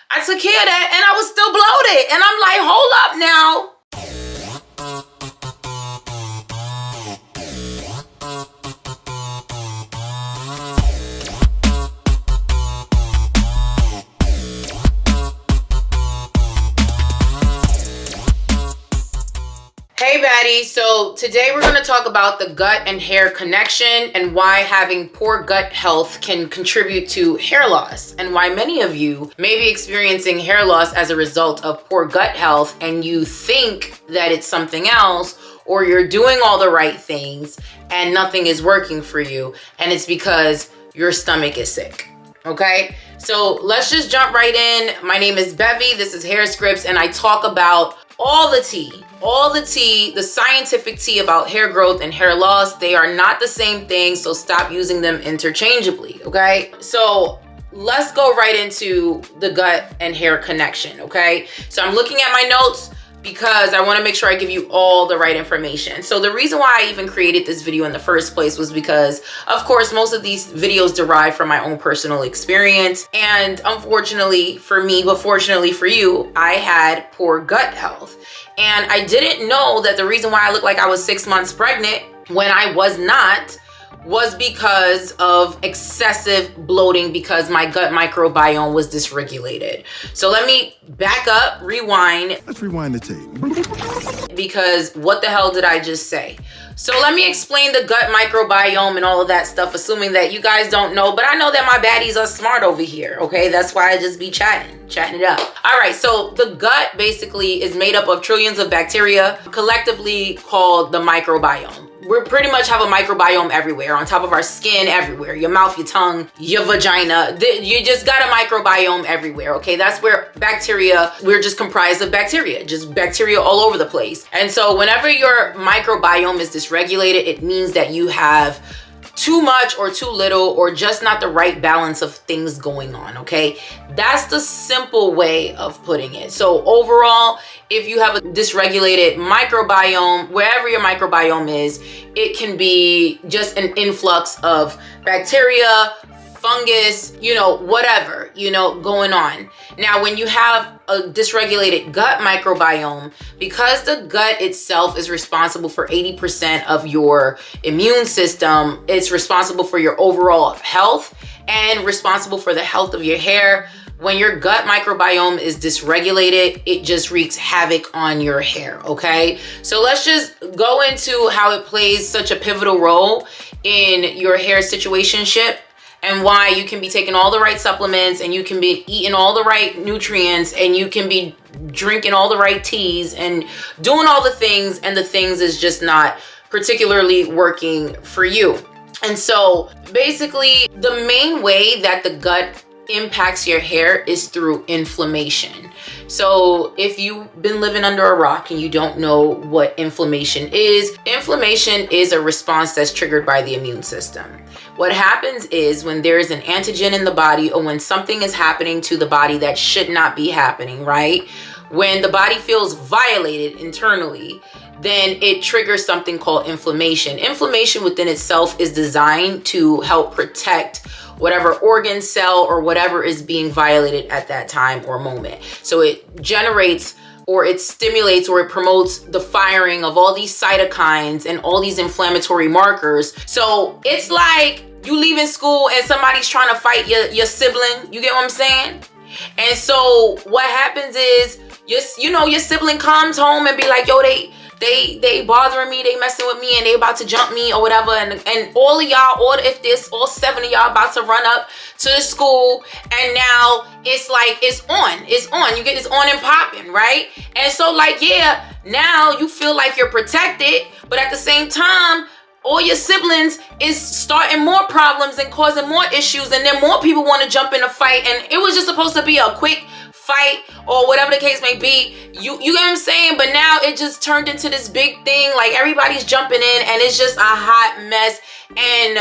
I took care of that and I was still bloated. And I'm like, hold up now. Hey Baddies, so today we're going to talk about the gut and hair connection and why having poor gut health can contribute to hair loss, and why many of you may be experiencing hair loss as a result of poor gut health and you think that it's something else, or you're doing all the right things and nothing is working for you, and it's because your stomach is sick. Okay, so let's just jump right in. My name is Bevy, this is Hairscripts, and I talk about all the tea, the scientific tea about hair growth and hair loss. They are not the same thing, so stop using them interchangeably, okay? So let's go right into the gut and hair connection, okay? So I'm looking at my notes because I want to make sure I give you all the right information. So the reason why I even created this video in the first place was because, of course, most of these videos derive from my own personal experience. And unfortunately for me, but fortunately for you, I had poor gut health. And I didn't know that the reason why I looked like I was 6 months pregnant when I was not was because of excessive bloating, because my gut microbiome was dysregulated. So let me back up, rewind. Let's rewind the tape. Because what the hell did I just say? So let me explain the gut microbiome and all of that stuff, assuming that you guys don't know, but I know that my baddies are smart over here, okay? That's why I just be chatting it up. All right, so the gut basically is made up of trillions of bacteria, collectively called the microbiome. We pretty much have a microbiome everywhere, on top of our skin, everywhere. Your mouth, your tongue, your vagina. You just got a microbiome everywhere, okay? That's where bacteria, we're just comprised of bacteria, just bacteria all over the place. And so whenever your microbiome is dysregulated, it means that you have too much or too little, or just not the right balance of things going on, okay? That's the simple way of putting it. So overall, if you have a dysregulated microbiome, wherever your microbiome is, it can be just an influx of bacteria, fungus, whatever, going on. Now, when you have a dysregulated gut microbiome, because the gut itself is responsible for 80% of your immune system, it's responsible for your overall health and responsible for the health of your hair. When your gut microbiome is dysregulated, it just wreaks havoc on your hair, okay? So let's just go into how it plays such a pivotal role in your hair situationship, and why you can be taking all the right supplements, and you can be eating all the right nutrients, and you can be drinking all the right teas and doing all the things, and the things is just not particularly working for you. And so basically the main way that the gut impacts your hair is through inflammation. So if you've been living under a rock and you don't know what inflammation is a response that's triggered by the immune system. What happens is when there's an antigen in the body, or when something is happening to the body that should not be happening, right? When the body feels violated internally, then it triggers something called inflammation. Inflammation within itself is designed to help protect whatever organ, cell, or whatever is being violated at that time or moment. So it generates, or it stimulates, or it promotes the firing of all these cytokines and all these inflammatory markers. So it's like you leaving school and somebody's trying to fight your sibling. You get what I'm saying? And so what happens is, your sibling comes home and be like, yo, they bothering me, they messing with me, and they about to jump me or whatever, and all of y'all, or if this, all 7 of y'all about to run up to the school, and now it's like it's on, you get this on and popping, right? And so like, yeah, now you feel like you're protected, but at the same time, all your siblings is starting more problems and causing more issues, and then more people want to jump in a fight, and it was just supposed to be a quick fight or whatever the case may be. You get what I'm saying? But now it just turned into this big thing, like everybody's jumping in, and it's just a hot mess. And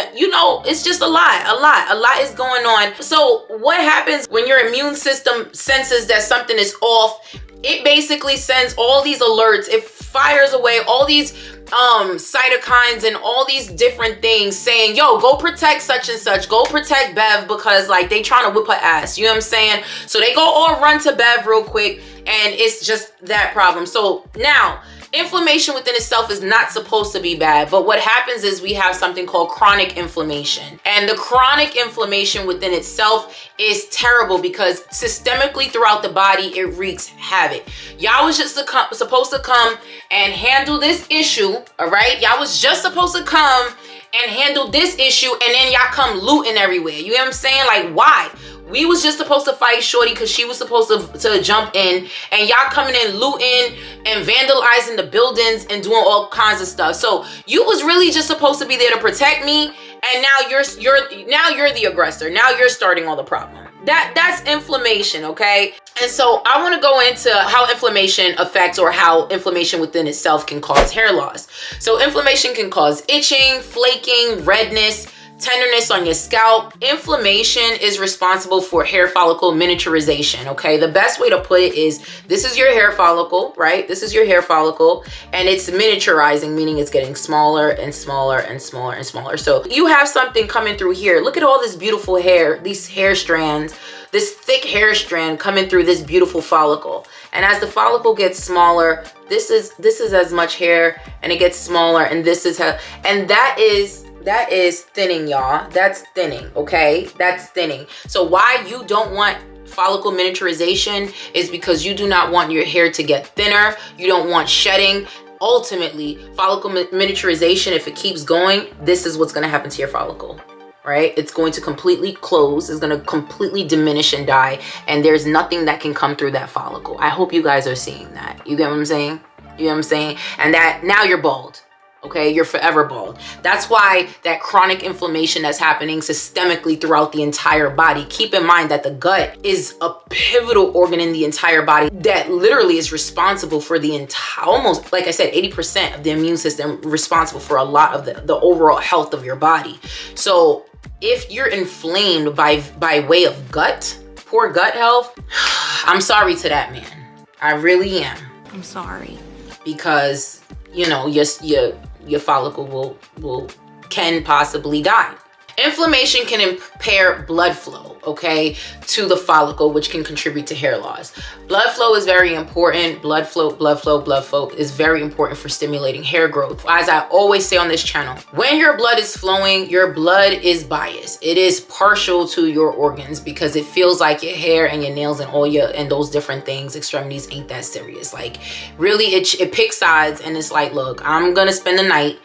it's just a lot is going on. So what happens when your immune system senses that something is off? it basically sends all these alerts. It fires away all these cytokines and all these different things saying, yo, go protect such and such, go protect Bev, because like they trying to whip her ass, you know what I'm saying? So they go all run to Bev real quick, and it's just that problem. So now, inflammation within itself is not supposed to be bad, but what happens is we have something called chronic inflammation. And the chronic inflammation within itself is terrible because systemically throughout the body, it wreaks havoc. Y'all was just supposed to come and handle this issue, all right? Y'all was just supposed to come and handle this issue, and then y'all come looting everywhere. You know what I'm saying? Like, why? We was just supposed to fight Shorty because she was supposed to jump in, and y'all coming in looting and vandalizing the buildings and doing all kinds of stuff. So you was really just supposed to be there to protect me, and now you're the aggressor. Now you're starting all the problem. That's inflammation, okay? And so I want to go into how inflammation affects, or how inflammation within itself can cause hair loss. So inflammation can cause itching, flaking, redness, tenderness on your scalp. Inflammation is responsible for hair follicle miniaturization, okay? The best way to put it is, this is your hair follicle, right? This is your hair follicle, and it's miniaturizing, meaning it's getting smaller and smaller and smaller and smaller. So you have something coming through here. Look at all this beautiful hair, these hair strands, this thick hair strand coming through this beautiful follicle. And as the follicle gets smaller, this is as much hair, and it gets smaller, and this is how, and that is thinning, y'all. That's thinning, okay? That's thinning. So why you don't want follicle miniaturization is because you do not want your hair to get thinner. You don't want shedding. Ultimately, follicle miniaturization, if it keeps going, this is what's going to happen to your follicle, right? It's going to completely close. It's going to completely diminish and die, and there's nothing that can come through that follicle. I hope you guys are seeing that. You get what I'm saying? You know what I'm saying? And that now you're bald. Okay, you're forever bald. That's why that chronic inflammation that's happening systemically throughout the entire body. Keep in mind that the gut is a pivotal organ in the entire body that literally is responsible for the entire, almost, like I said, 80% of the immune system, responsible for a lot of the overall health of your body. So if you're inflamed by way of gut, poor gut health, I'm sorry to that man. I really am. I'm sorry. Because, you know, your follicle can possibly die. Inflammation can impair blood flow, okay, to the follicle, which can contribute to hair loss. Blood flow is very important. Blood flow is very important for stimulating hair growth. As I always say on this channel, when your blood is flowing, your blood is biased. It is partial to your organs because it feels like your hair and your nails and all your, and those different things, extremities ain't that serious. Like really, it picks sides, and it's like, look, I'm gonna spend the night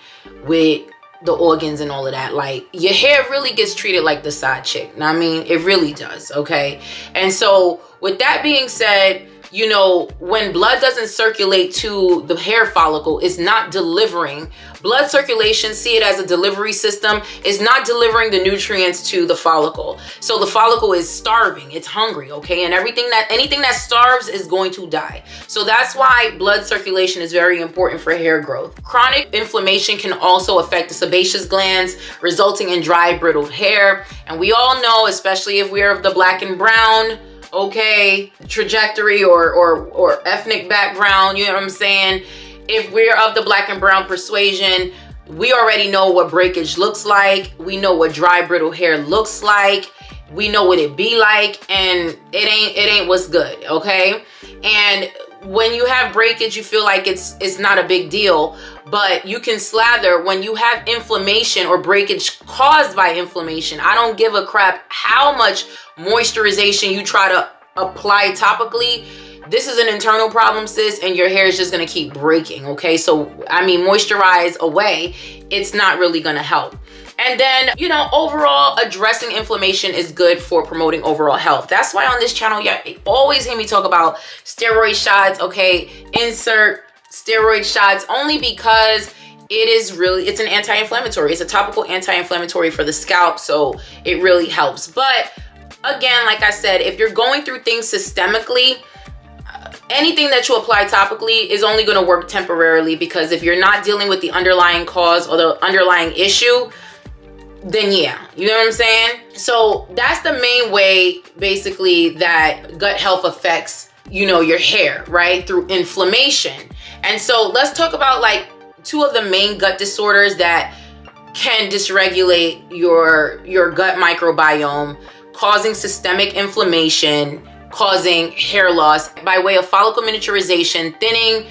with the organs and all of that. Like your hair really gets treated like the side chick. I mean, it really does, okay? And so with that being said, you know, when blood doesn't circulate to the hair follicle, it's not delivering. Blood circulation, see it as a delivery system, is not delivering the nutrients to the follicle. So the follicle is starving, it's hungry, okay? And anything that starves is going to die. So that's why blood circulation is very important for hair growth. Chronic inflammation can also affect the sebaceous glands, resulting in dry, brittle hair. And we all know, especially if we're of the black and brown, okay, trajectory or ethnic background, you know what I'm saying? If we're of the black and brown persuasion, we already know what breakage looks like. We know what dry, brittle hair looks like. We know what it be like, and it ain't what's good, okay? And when you have breakage, you feel like it's not a big deal, but you can slather when you have inflammation or breakage caused by inflammation. I don't give a crap how much moisturization you try to apply topically. This is an internal problem, sis, and your hair is just gonna keep breaking, okay? So, I mean, moisturize away, it's not really gonna help. And then, you know, overall, addressing inflammation is good for promoting overall health. That's why on this channel, you always hear me talk about steroid shots, okay? Insert steroid shots, only because it's an anti-inflammatory. It's a topical anti-inflammatory for the scalp, so it really helps. But again, like I said, if you're going through things systemically, anything that you apply topically is only going to work temporarily, because if you're not dealing with the underlying cause or the underlying issue, then yeah, you know what I'm saying? So that's the main way basically that gut health affects your hair, right? Through inflammation. And so let's talk about like two of the main gut disorders that can dysregulate your gut microbiome, causing systemic inflammation, causing hair loss by way of follicle miniaturization, thinning,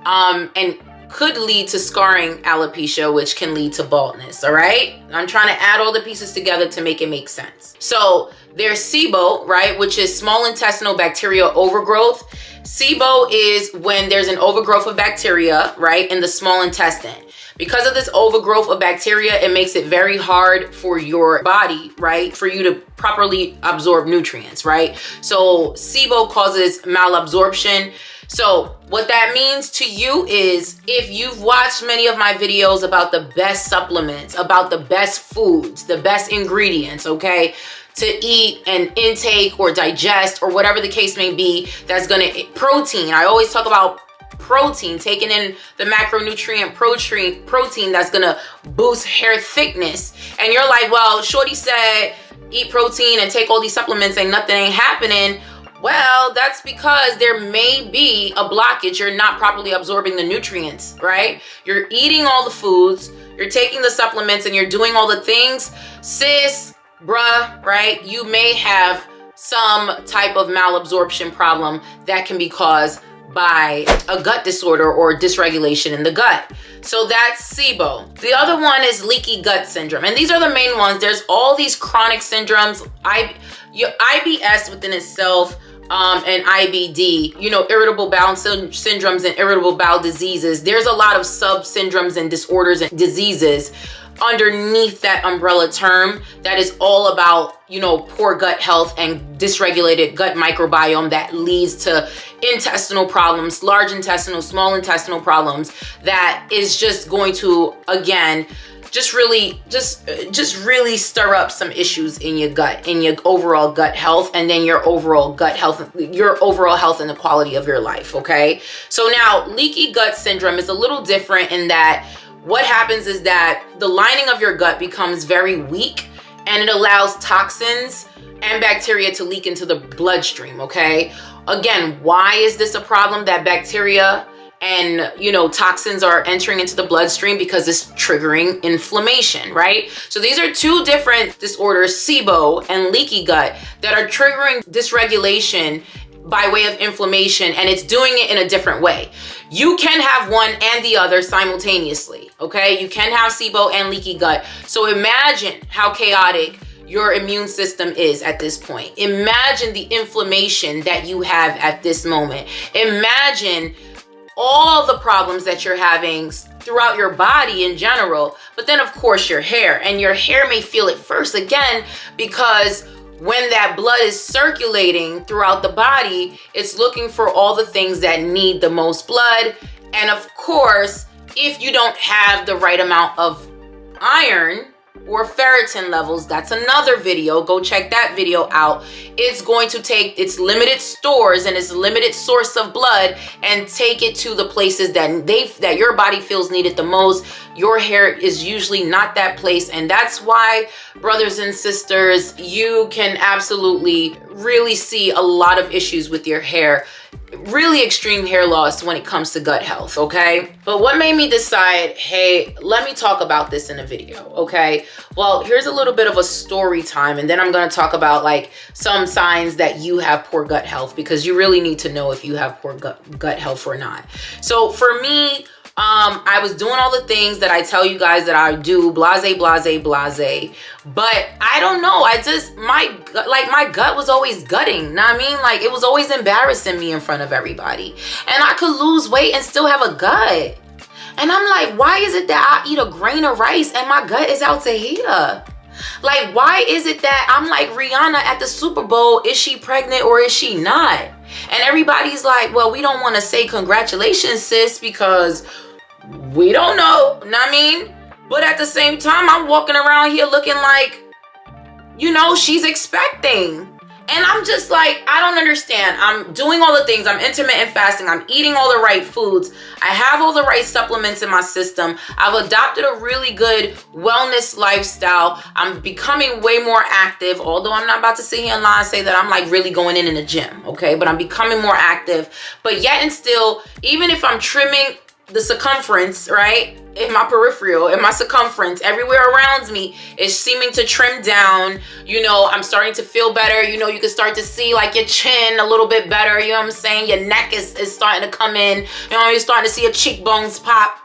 and could lead to scarring alopecia, which can lead to baldness. All right, I'm trying to add all the pieces together to make it make sense. So there's SIBO, right, which is small intestinal bacterial overgrowth. SIBO is when there's an overgrowth of bacteria, right, in the small intestine. Because of this overgrowth of bacteria, it makes it very hard for your body, right, for you to properly absorb nutrients, right? So SIBO causes malabsorption. So what that means to you is, if you've watched many of my videos about the best supplements, about the best foods, the best ingredients, okay, to eat and intake or digest or whatever the case may be, that's gonna, protein, I always talk about protein, taking in the macronutrient protein that's gonna boost hair thickness. And you're like, well, shorty said eat protein and take all these supplements and nothing ain't happening. Well, that's because there may be a blockage. You're not properly absorbing the nutrients, right? You're eating all the foods, you're taking the supplements, and you're doing all the things. Sis, bruh, right? You may have some type of malabsorption problem that can be caused by a gut disorder or dysregulation in the gut. So that's SIBO. The other one is leaky gut syndrome. And these are the main ones. There's all these chronic syndromes, your IBS within itself, and IBD, irritable bowel syndromes and irritable bowel diseases. There's a lot of sub syndromes and disorders and diseases underneath that umbrella term that is all about, poor gut health and dysregulated gut microbiome that leads to intestinal problems, large intestinal, small intestinal problems, that is just going to, again, just really stir up some issues in your gut, in your overall gut health, and then your overall gut health, your overall health and the quality of your life, okay? So now, leaky gut syndrome is a little different in that what happens is that the lining of your gut becomes very weak, and it allows toxins and bacteria to leak into the bloodstream, okay? Again, why is this a problem that bacteria and toxins are entering into the bloodstream? Because it's triggering inflammation, right? So these are two different disorders, SIBO and leaky gut, that are triggering dysregulation by way of inflammation, and it's doing it in a different way. You can have one and the other simultaneously, okay? You can have SIBO and leaky gut. So imagine how chaotic your immune system is at this point. Imagine the inflammation that you have at this moment. Imagine all the problems that you're having throughout your body in general, but then of course your hair, and your hair may feel it first, again, because when that blood is circulating throughout the body, it's looking for all the things that need the most blood. And of course, if you don't have the right amount of iron or ferritin levels, that's another video, go check that video out. It's going to take its limited stores and its limited source of blood and take it to the places that your body feels needed the most. Your hair is usually not that place, and that's why, brothers and sisters, you can absolutely really see a lot of issues with your hair, really extreme hair loss when it comes to gut health, okay? But what made me decide, hey, let me talk about this in a video, okay? Well, here's a little bit of a story time, and then I'm gonna talk about like some signs that you have poor gut health, because you really need to know if you have poor gut health or not. So for me, I was doing all the things that I tell you guys that I do, blase, blase, blase. But I don't know, my gut was always gutting, know what I mean? Like, it was always embarrassing me in front of everybody. And I could lose weight and still have a gut. And I'm like, why is it that I eat a grain of rice and my gut is out to here? Like, why is it that I'm like Rihanna at the Super Bowl? Is she pregnant or is she not? And everybody's like, well, we don't want to say congratulations, sis, because we don't know what I mean? But at the same time, I'm walking around here looking like, she's expecting. And I'm just like, I don't understand. I'm doing all the things. I'm intermittent fasting. I'm eating all the right foods. I have all the right supplements in my system. I've adopted a really good wellness lifestyle. I'm becoming way more active, although I'm not about to sit here and lie and say that I'm like really going in the gym, okay? But I'm becoming more active. But yet and still, even if I'm trimming the circumference, right, in my peripheral, in my circumference, everywhere around me is seeming to trim down. You know, I'm starting to feel better. You know, you can start to see like your chin a little bit better. You know what I'm saying? Your neck is starting to come in. You know, you're starting to see your cheekbones pop.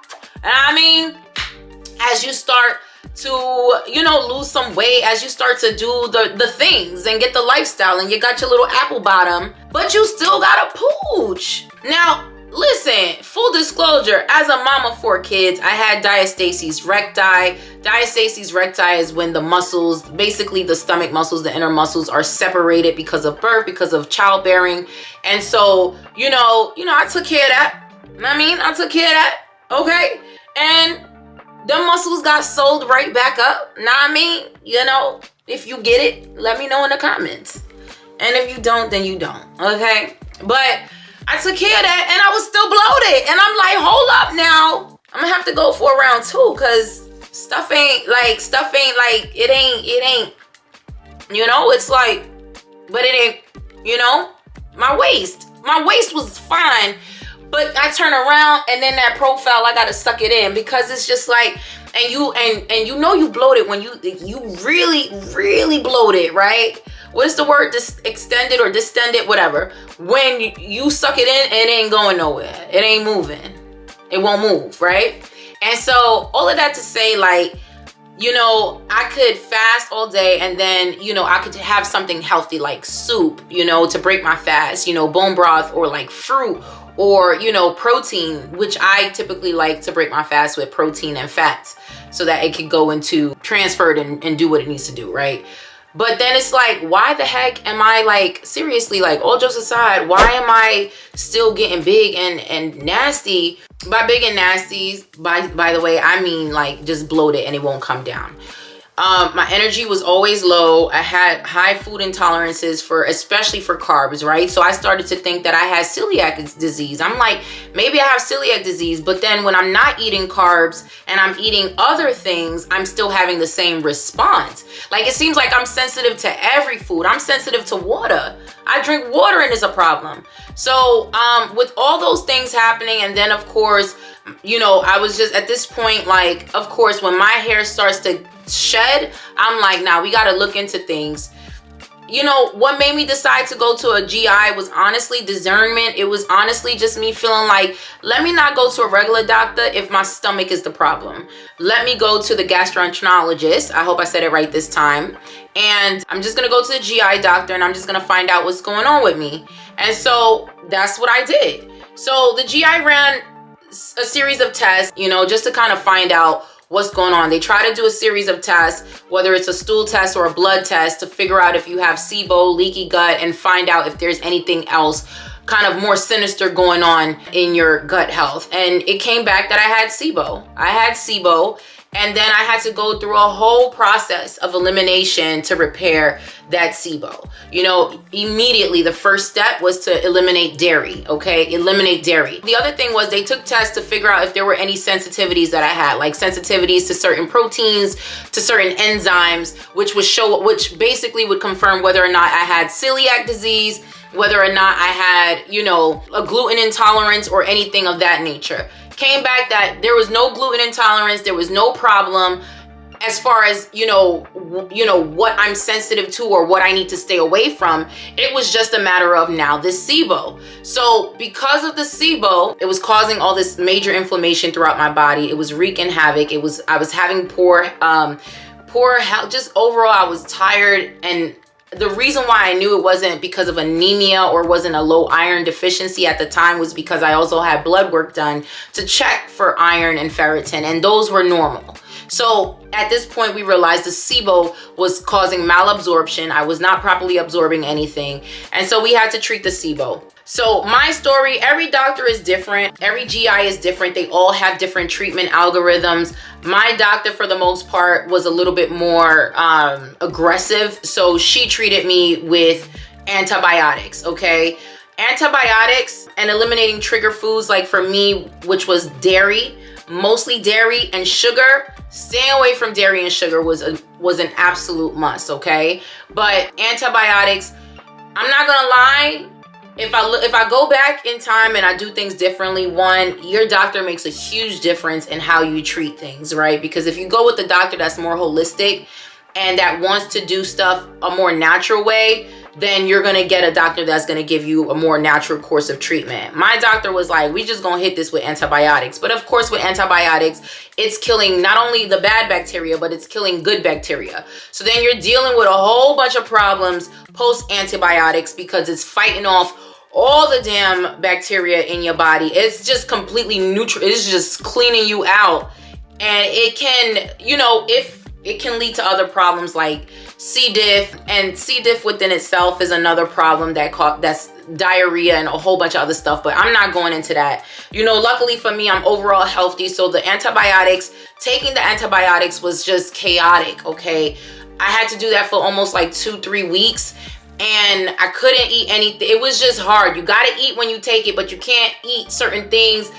And I mean, as you start to, you know, lose some weight, as you start to do the things and get the lifestyle, and you got your little apple bottom, but you still got a pooch. Now, listen, full disclosure, as a mom of 4 kids, I had diastasis recti. Diastasis recti is when the muscles, basically the stomach muscles, the inner muscles are separated because of birth, because of childbearing. And so, you know, I took care of that. I took care of that, okay? And the muscles got sewed right back up. You know, if you get it, let me know in the comments. And if you don't, then you don't, okay? But I took care of that and I was still bloated. And I'm like, hold up now. I'm gonna have to go for a round 2 because stuff ain't like, it ain't, you know, it's like, but it ain't, you know, my waist was fine, but I turn around and then that profile, I gotta suck it in because it's just like, and you know you bloated when you really bloated, right? What's the word? Extended or distended, whatever. When you suck it in, it ain't going nowhere. It ain't moving. It won't move, right? And so all of that to say, like, you know, I could fast all day and then, you know, I could have something healthy like soup, you know, to break my fast, you know, bone broth or like fruit or, you know, protein, which I typically like to break my fast with protein and fats so that it can go into transferred and do what it needs to do, right? But then it's like, why the heck am I like, seriously, like all jokes aside, why am I still getting big and nasty? By big and nasties, by the way, I mean like just bloated and it won't come down. My energy was always low. I had high food intolerances especially for carbs, right? So I started to think that I had celiac disease. I'm like, maybe I have celiac disease, but then when I'm not eating carbs and I'm eating other things, I'm still having the same response. Like it seems like I'm sensitive to every food. I'm sensitive to water. I drink water and it's a problem. So with all those things happening, and then of course, you know, I was just at this point, like, of course, when my hair starts to shed, I'm like, nah, we got to look into things. You know, what made me decide to go to a GI was honestly discernment. It was honestly just me feeling like, let me not go to a regular doctor if my stomach is the problem. Let me go to the gastroenterologist. I hope I said it right this time. And I'm just going to go to the GI doctor and I'm just going to find out what's going on with me. And so that's what I did. So the GI ran a series of tests, you know, just to kind of find out what's going on. They try to do a series of tests, whether it's a stool test or a blood test, to figure out if you have SIBO, leaky gut, and find out if there's anything else kind of more sinister going on in your gut health. And it came back that I had SIBO. I had SIBO. And then I had to go through a whole process of elimination to repair that SIBO. You know, immediately the first step was to eliminate dairy, okay? Eliminate dairy. The other thing was they took tests to figure out if there were any sensitivities that I had, like sensitivities to certain proteins, to certain enzymes, which basically would confirm whether or not I had celiac disease, whether or not I had, you know, a gluten intolerance or anything of that nature. Came back that there was no gluten intolerance, there was no problem as far as, you know, what I'm sensitive to or what I need to stay away from. It was just a matter of now this SIBO. So because of the SIBO, it was causing all this major inflammation throughout my body. It was wreaking havoc. I was having poor health. Just overall, I was tired. And the reason why I knew it wasn't because of anemia or wasn't a low iron deficiency at the time was because I also had blood work done to check for iron and ferritin, and those were normal. So at this point, we realized the SIBO was causing malabsorption. I was not properly absorbing anything. And so we had to treat the SIBO. So my story, every doctor is different. Every GI is different. They all have different treatment algorithms. My doctor, for the most part, was a little bit more aggressive. So she treated me with antibiotics, okay? Antibiotics and eliminating trigger foods, like for me, which was dairy, mostly dairy and sugar. Staying away from dairy and sugar was an absolute must, okay? But antibiotics, I'm not gonna lie, if I go back in time and I do things differently, one, your doctor makes a huge difference in how you treat things, right? Because if you go with the doctor that's more holistic and that wants to do stuff a more natural way, then you're gonna get a doctor that's gonna give you a more natural course of treatment. My doctor was like, we just gonna hit this with antibiotics. But of course, with antibiotics, it's killing not only the bad bacteria, but it's killing good bacteria. So then you're dealing with a whole bunch of problems post antibiotics because it's fighting off all the damn bacteria in your body. It's just completely neutral. It's just cleaning you out. And it can, if it can lead to other problems like C. diff, and C. diff within itself is another problem that's diarrhea and a whole bunch of other stuff, but I'm not going into that. Luckily for me, I'm overall healthy, so taking the antibiotics was just chaotic, okay? I had to do that for almost like 2-3 weeks, and I couldn't eat anything. It was just hard. You gotta eat when you take it, but you can't eat certain things.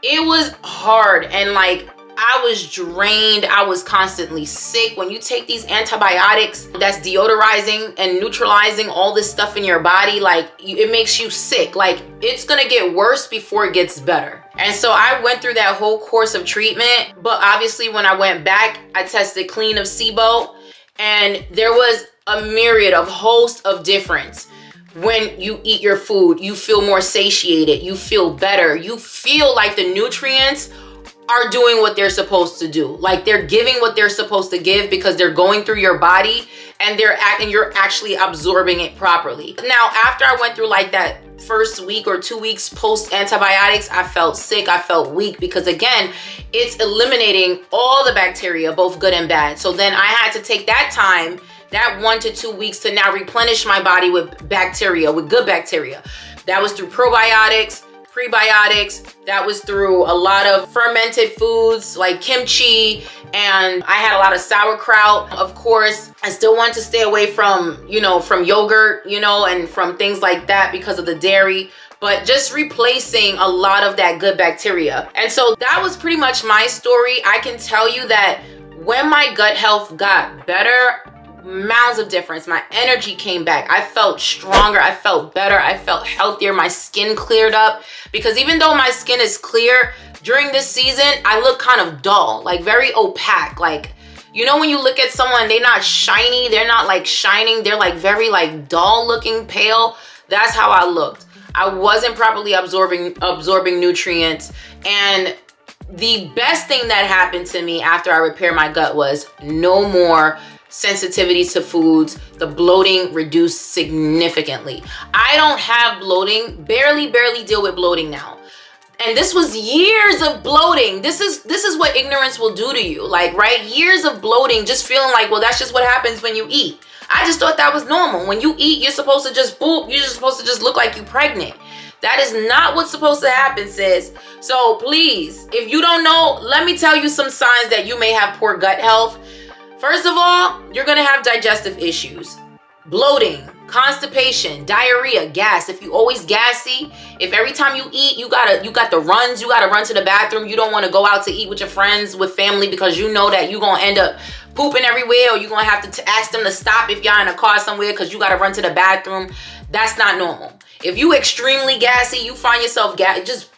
It was hard, and like, I was drained. I was constantly sick. When you take these antibiotics, that's deodorizing and neutralizing all this stuff in your body, like it makes you sick. Like it's gonna get worse before it gets better. And so I went through that whole course of treatment, but obviously when I went back, I tested clean of SIBO, and there was a myriad of host of difference. When you eat your food, you feel more satiated, you feel better, you feel like the nutrients are doing what they're supposed to do. Like they're giving what they're supposed to give because they're going through your body and you're actually absorbing it properly. Now, after I went through like that first week or 2 weeks post antibiotics, I felt sick, I felt weak, because again, it's eliminating all the bacteria, both good and bad. So then I had to take that time, that 1 to 2 weeks, to now replenish my body with bacteria, with good bacteria. That was through probiotics, prebiotics, that was through a lot of fermented foods like kimchi, and I had a lot of sauerkraut. Of course, I still want to stay away from, from yogurt, and from things like that because of the dairy, but just replacing a lot of that good bacteria. And so that was pretty much my story. I can tell you that when my gut health got better, mounds of difference. My energy came back. I felt stronger. I felt better. I felt healthier. My skin cleared up, because even though my skin is clear, during this season, I look kind of dull, like very opaque. Like, when you look at someone, they're not shiny. They're not like shining. They're like very like dull looking, pale. That's how I looked. I wasn't properly absorbing nutrients. And the best thing that happened to me after I repaired my gut was no more sensitivities to foods. The bloating reduced significantly. I don't have bloating, barely deal with bloating now. And this was years of bloating. This is what ignorance will do to you. Like, right? Years of bloating, just feeling like, well, that's just what happens when you eat. I just thought that was normal. When you eat, you're supposed to just boop. You're just supposed to just look like you're pregnant. That is not what's supposed to happen, sis. So please, if you don't know, let me tell you some signs that you may have poor gut health. First of all, you're gonna have digestive issues, bloating, constipation, diarrhea, gas. If you always gassy, if every time you eat, you got the runs, you gotta run to the bathroom, you don't wanna go out to eat with your friends, with family, because you know that you're gonna end up pooping everywhere, or you're gonna have to ask them to stop if y'all in a car somewhere because you gotta run to the bathroom. That's not normal. If you extremely gassy, you find yourself just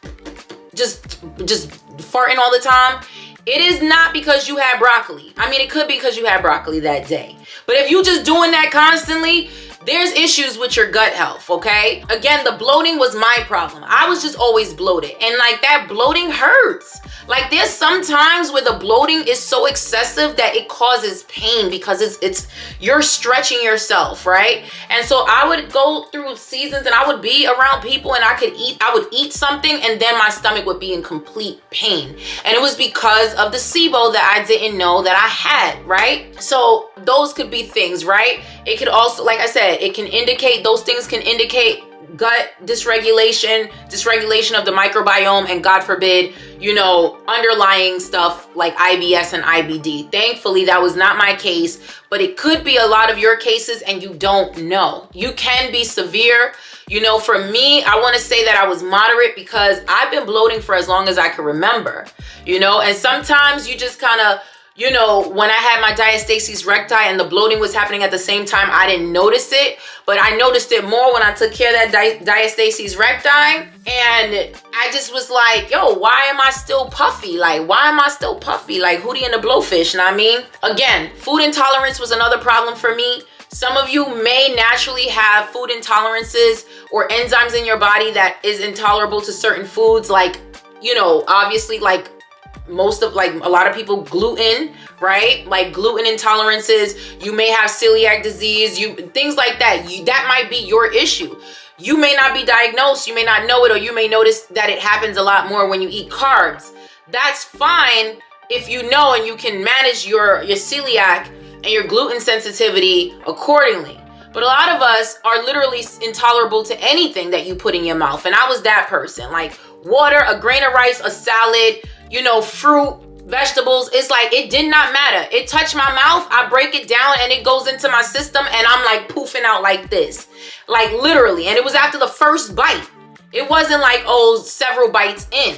farting all the time, it is not because you had broccoli. I mean, it could be because you had broccoli that day. But if you just doing that constantly, there's issues with your gut health, okay? Again, the bloating was my problem. I was just always bloated. And like, that bloating hurts. Like, there's some times where the bloating is so excessive that it causes pain, because it's you're stretching yourself, right? And so I would go through seasons and I would be around people and I would eat something and then my stomach would be in complete pain. And it was because of the SIBO that I didn't know that I had, right? So those could be things, right? It could also, like I said, those things can indicate gut dysregulation of the microbiome, and God forbid, underlying stuff like IBS and IBD. Thankfully, that was not my case, but it could be a lot of your cases and you don't know. You can be severe. For me, I want to say that I was moderate because I've been bloating for as long as I can remember, and sometimes you just kind of, when I had my diastasis recti and the bloating was happening at the same time, I didn't notice it, but I noticed it more when I took care of that diastasis recti, and I just was like, yo, why am I still puffy? Like, Hootie and the Blowfish, know what I mean? Again, food intolerance was another problem for me. Some of you may naturally have food intolerances or enzymes in your body that is intolerable to certain foods, like, obviously, like, a lot of people, gluten, right? Like gluten intolerances. You may have celiac disease, things like that. That might be your issue. You may not be diagnosed, you may not know it, or you may notice that it happens a lot more when you eat carbs. That's fine if you know and you can manage your celiac and your gluten sensitivity accordingly. But a lot of us are literally intolerable to anything that you put in your mouth. And I was that person. Like water, a grain of rice, a salad, fruit, vegetables. It's like, it did not matter. It touched my mouth, I break it down and it goes into my system and I'm like poofing out like this. Like literally. And it was after the first bite. It wasn't like, several bites in.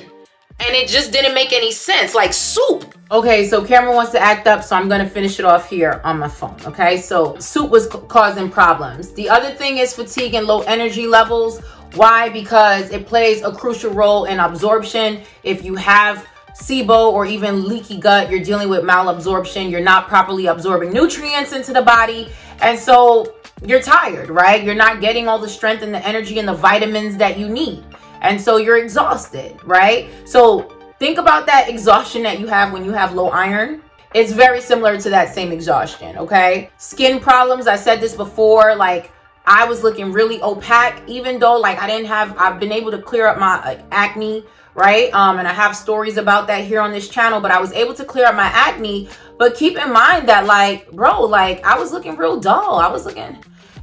And it just didn't make any sense. Like soup. Okay, so Cameron wants to act up, so I'm going to finish it off here on my phone. Okay, so soup was causing problems. The other thing is fatigue and low energy levels. Why? Because it plays a crucial role in absorption. If you have SIBO or even leaky gut, you're dealing with malabsorption. You're not properly absorbing nutrients into the body. And so you're tired, right? You're not getting all the strength and the energy and the vitamins that you need. And so you're exhausted, right? So think about that exhaustion that you have when you have low iron. It's very similar to that same exhaustion, okay? Skin problems, I said this before, like I was looking really opaque, even though like I've been able to clear up my acne, right? And I have stories about that here on this channel, but I was able to clear up my acne. But keep in mind that like, bro, like I was looking real dull.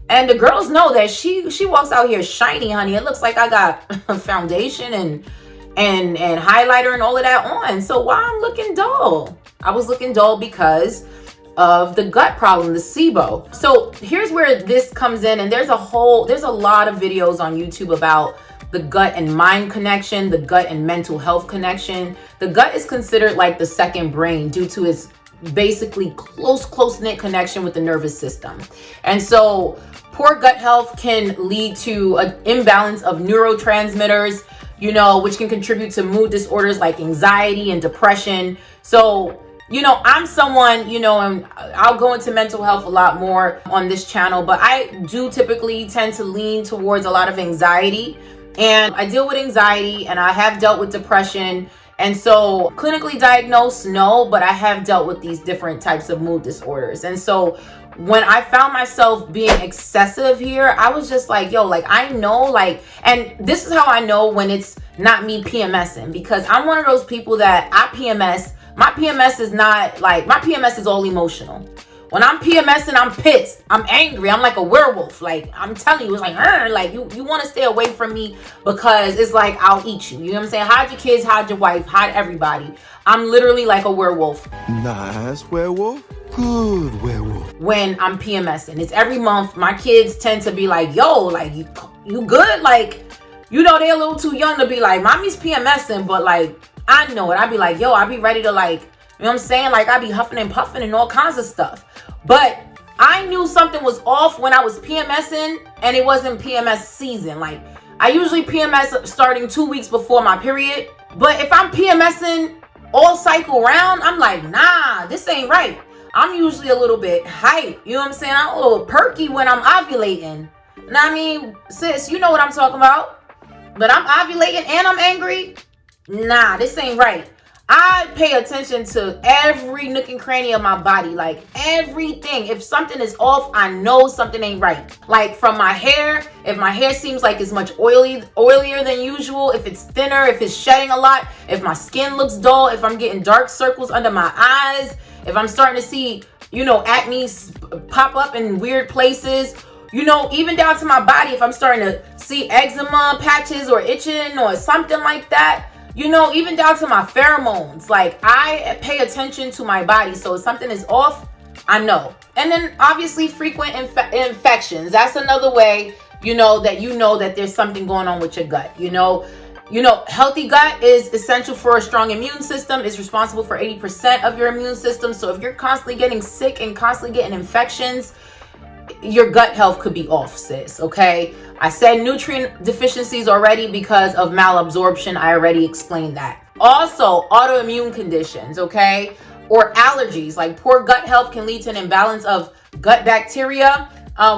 And the girls know that she walks out here shiny, honey. It looks like I got a foundation and highlighter and all of that on. So why I'm looking dull? I was looking dull because of the gut problem, the SIBO. So here's where this comes in, and there's a lot of videos on YouTube about the gut and mind connection, the gut and mental health connection. The gut is considered like the second brain due to its basically close-knit connection with the nervous system. And so poor gut health can lead to an imbalance of neurotransmitters, which can contribute to mood disorders like anxiety and depression. So, I'm someone, and I'll go into mental health a lot more on this channel, but I do typically tend to lean towards a lot of anxiety. And I deal with anxiety and I have dealt with depression. And so clinically diagnosed, no, but I have dealt with these different types of mood disorders. And so when I found myself being excessive here, I was just like, yo, like I know, like, and this is how I know when it's not me PMSing, because I'm one of those people that I PMS. My PMS is not like, my PMS is all emotional. When I'm PMSing, I'm pissed. I'm angry. I'm like a werewolf. Like, I'm telling you, it's like you want to stay away from me because it's like, I'll eat you. You know what I'm saying? Hide your kids, hide your wife, hide everybody. I'm literally like a werewolf. Nice werewolf. Good werewolf. When I'm PMSing, it's every month. My kids tend to be like, yo, like, you good? Like, they're a little too young to be like, mommy's PMSing, but like, I know it. I'd be like, yo, I'd be ready to like, you know what I'm saying? Like, I'd be huffing and puffing and all kinds of stuff. But I knew something was off when I was PMSing, and it wasn't PMS season. Like, I usually PMS starting 2 weeks before my period. But if I'm PMSing all cycle round, I'm like, nah, this ain't right. I'm usually a little bit hype. You know what I'm saying? I'm a little perky when I'm ovulating. Know what I mean? Sis, you know what I'm talking about. But I'm ovulating and I'm angry. Nah, this ain't right. I pay attention to every nook and cranny of my body, like everything. If something is off, I know something ain't right. Like from my hair, if my hair seems like it's much oilier than usual, if it's thinner, if it's shedding a lot, if my skin looks dull, if I'm getting dark circles under my eyes, if I'm starting to see, acne pop up in weird places, You know, even down to my body, if I'm starting to see eczema patches or itching or something like that, you know, even down to my pheromones. Like, I pay attention to my body. So if something is off, I know. And then obviously frequent infections. That's another way, you know that there's something going on with your gut. You know, healthy gut is essential for a strong immune system. It's responsible for 80% of your immune system. So if you're constantly getting sick and constantly getting infections, your gut health could be off, sis. Okay, I said nutrient deficiencies already because of malabsorption. I already explained that. Also, autoimmune conditions, okay, or allergies. Like, poor gut health can lead to an imbalance of gut bacteria,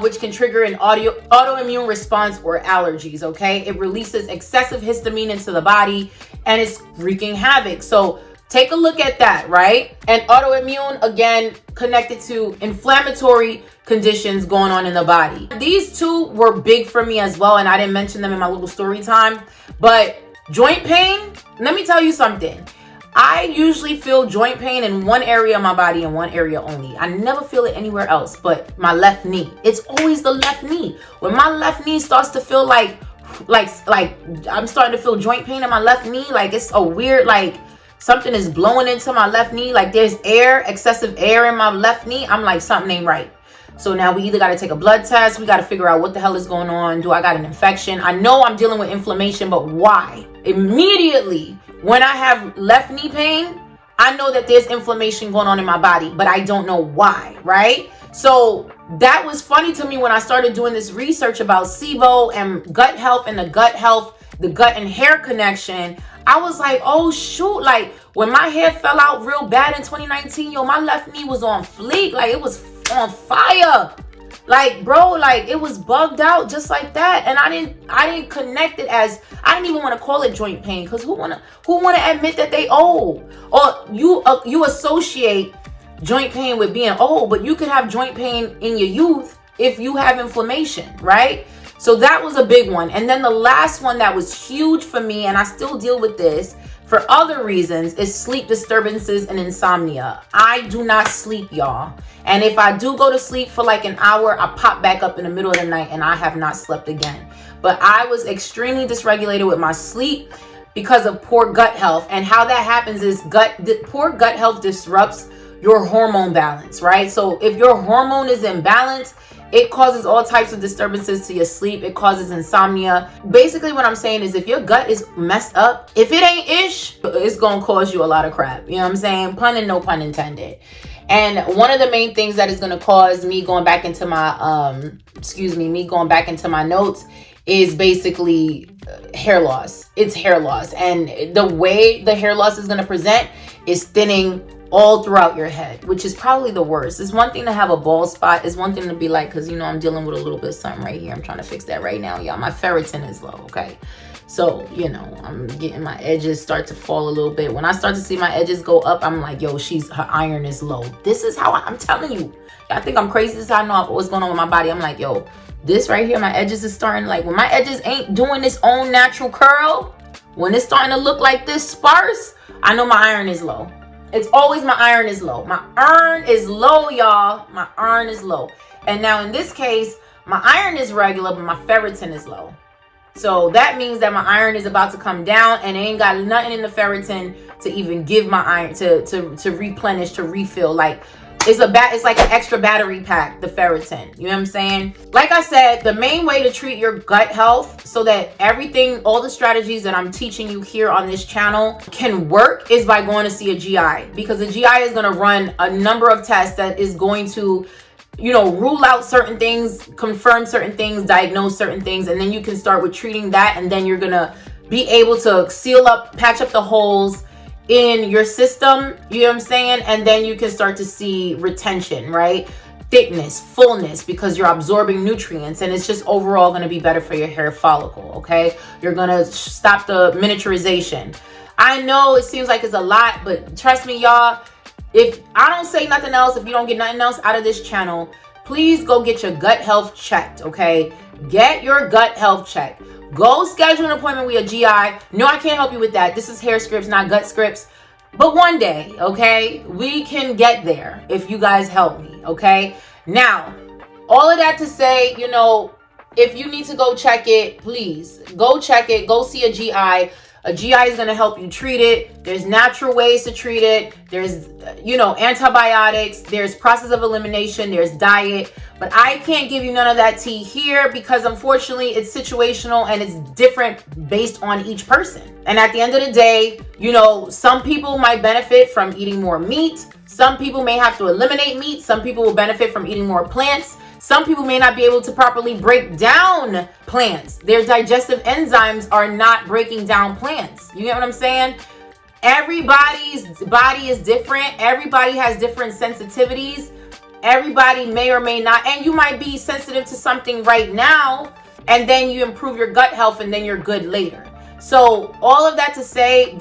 which can trigger an autoimmune response or allergies. Okay, it releases excessive histamine into the body and it's wreaking havoc. So take a look at that, right? And autoimmune, again, connected to inflammatory conditions going on in the body. These two were big for me as well, and I didn't mention them in my little story time. But joint pain, let me tell you something. I usually feel joint pain in one area of my body and one area only. I never feel it anywhere else but my left knee. It's always the left knee. When my left knee starts to feel like I'm starting to feel joint pain in my left knee, like it's a weird, like something is blowing into my left knee, like there's excessive air in my left knee, I'm like, something ain't right. So now we either got to take a blood test, we got to figure out what the hell is going on. Do I got an infection? I know I'm dealing with inflammation, but why? Immediately when I have left knee pain, I know that there's inflammation going on in my body, but I don't know why, right? So that was funny to me when I started doing this research about SIBO and gut health and the gut and hair connection. I was like, oh shoot, like when my hair fell out real bad in 2019, yo, my left knee was on fleek, like it was on fire. Like, bro, like it was bugged out just like that. And I didn't connect it as, I didn't even want to call it joint pain, because who wanna admit that they old? Or you associate joint pain with being old, but you could have joint pain in your youth if you have inflammation, right? So that was a big one. And then the last one that was huge for me, and I still deal with this for other reasons, is sleep disturbances and insomnia. I do not sleep, y'all. And if I do go to sleep for like an hour, I pop back up in the middle of the night and I have not slept again. But I was extremely dysregulated with my sleep because of poor gut health. And how that happens is poor gut health disrupts your hormone balance, right? So if your hormone is imbalanced, it causes all types of disturbances to your sleep. It causes insomnia. Basically what I'm saying is, if your gut is messed up, if it ain't ish, it's gonna cause you a lot of crap. You know what I'm saying? Pun and no pun intended. And one of the main things that is gonna cause me going back into my notes is basically hair loss. It's hair loss. And the way the hair loss is gonna present is thinning all throughout your head, which is probably the worst. It's one thing to have a bald spot. It's one thing to be like, because, you know, I'm dealing with a little bit of something right here. I'm trying to fix that right now, y'all. My ferritin is low, okay? So, you know, I'm getting my edges start to fall a little bit. When I start to see my edges go up, I'm like, yo, her iron is low. This is how I'm telling you. I think I'm crazy. This is how I know what's going on with my body. I'm like, yo, this right here, my edges is starting, like, when my edges ain't doing its own natural curl, when it's starting to look like this sparse, I know my iron is low. It's always my iron is low. My iron is low, y'all. My iron is low. And now in this case, my iron is regular, but my ferritin is low. So that means that my iron is about to come down, and it ain't got nothing in the ferritin to even give my iron to replenish, to refill. Like, it's like an extra battery pack, the ferritin. You know what I'm saying? Like I said, the main way to treat your gut health so that everything, all the strategies that I'm teaching you here on this channel can work, is by going to see a GI. Because the GI is going to run a number of tests that is going to, you know, rule out certain things, confirm certain things, diagnose certain things, and then you can start with treating that, and then you're going to be able to seal up, patch up the holes in your system, you know what I'm saying? And then you can start to see retention, right? Thickness, fullness, because you're absorbing nutrients, and it's just overall going to be better for your hair follicle, okay? You're going to stop the miniaturization. I know it seems like it's a lot, but trust me, y'all, if I don't say nothing else, if you don't get nothing else out of this channel, please go get your gut health checked, okay? Get your gut health checked. Go schedule an appointment with a GI. No, I can't help you with that. This is Hairscripts, not Gut Scripts. But one day, okay, we can get there if you guys help me, okay? Now, all of that to say, you know, if you need to go check it, please go check it. Go see a GI. A GI is going to help you treat it. There's natural ways to treat it. There's, you know, antibiotics. There's process of elimination. There's diet. But I can't give you none of that tea here because unfortunately it's situational and it's different based on each person. And at the end of the day, you know, some people might benefit from eating more meat. Some people may have to eliminate meat. Some people will benefit from eating more plants. Some people may not be able to properly break down plants. Their digestive enzymes are not breaking down plants. You get what I'm saying? Everybody's body is different. Everybody has different sensitivities. Everybody may or may not. And you might be sensitive to something right now, and then you improve your gut health, and then you're good later. So all of that to say,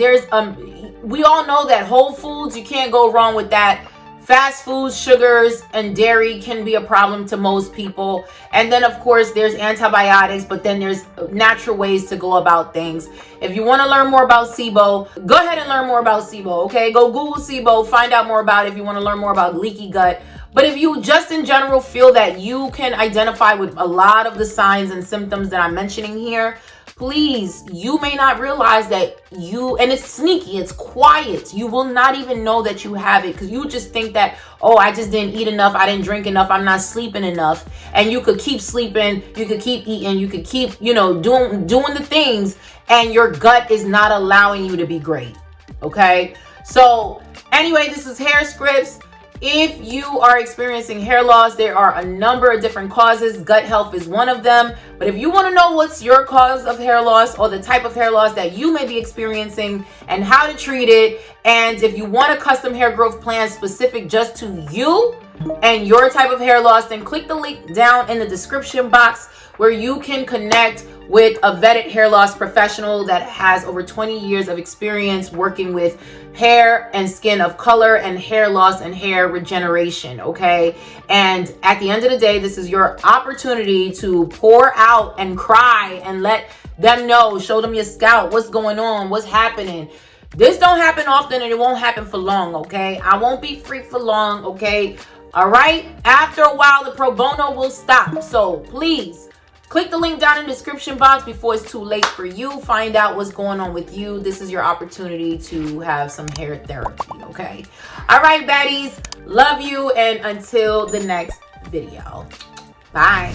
we all know that whole foods, you can't go wrong with that. Fast foods, sugars, and dairy can be a problem to most people. And then, of course, there's antibiotics, but then there's natural ways to go about things. If you want to learn more about SIBO, go ahead and learn more about SIBO, okay? Go Google SIBO, find out more about it if you want to learn more about leaky gut. But if you just in general feel that you can identify with a lot of the signs and symptoms that I'm mentioning here, please, you may not realize that and it's sneaky, it's quiet. You will not even know that you have it because you just think that, oh, I just didn't eat enough, I didn't drink enough, I'm not sleeping enough. And you could keep sleeping, you could keep eating, you could keep, you know, doing the things, and your gut is not allowing you to be great. Okay? So anyway, this is Hairscripts. If you are experiencing hair loss, there are a number of different causes. Gut health is one of them. But if you want to know what's your cause of hair loss or the type of hair loss that you may be experiencing and how to treat it, and if you want a custom hair growth plan specific just to you and your type of hair loss, then click the link down in the description box where you can connect with a vetted hair loss professional that has over 20 years of experience working with hair and skin of color and hair loss and hair regeneration, okay? And at the end of the day, this is your opportunity to pour out and cry and let them know, show them your scalp, what's going on, what's happening. This don't happen often and it won't happen for long, okay? I won't be free for long, okay? All right? After a while, the pro bono will stop. So please, click the link down in the description box before it's too late for you. Find out what's going on with you. This is your opportunity to have some hair therapy, okay? All right, baddies. Love you, and until the next video. Bye.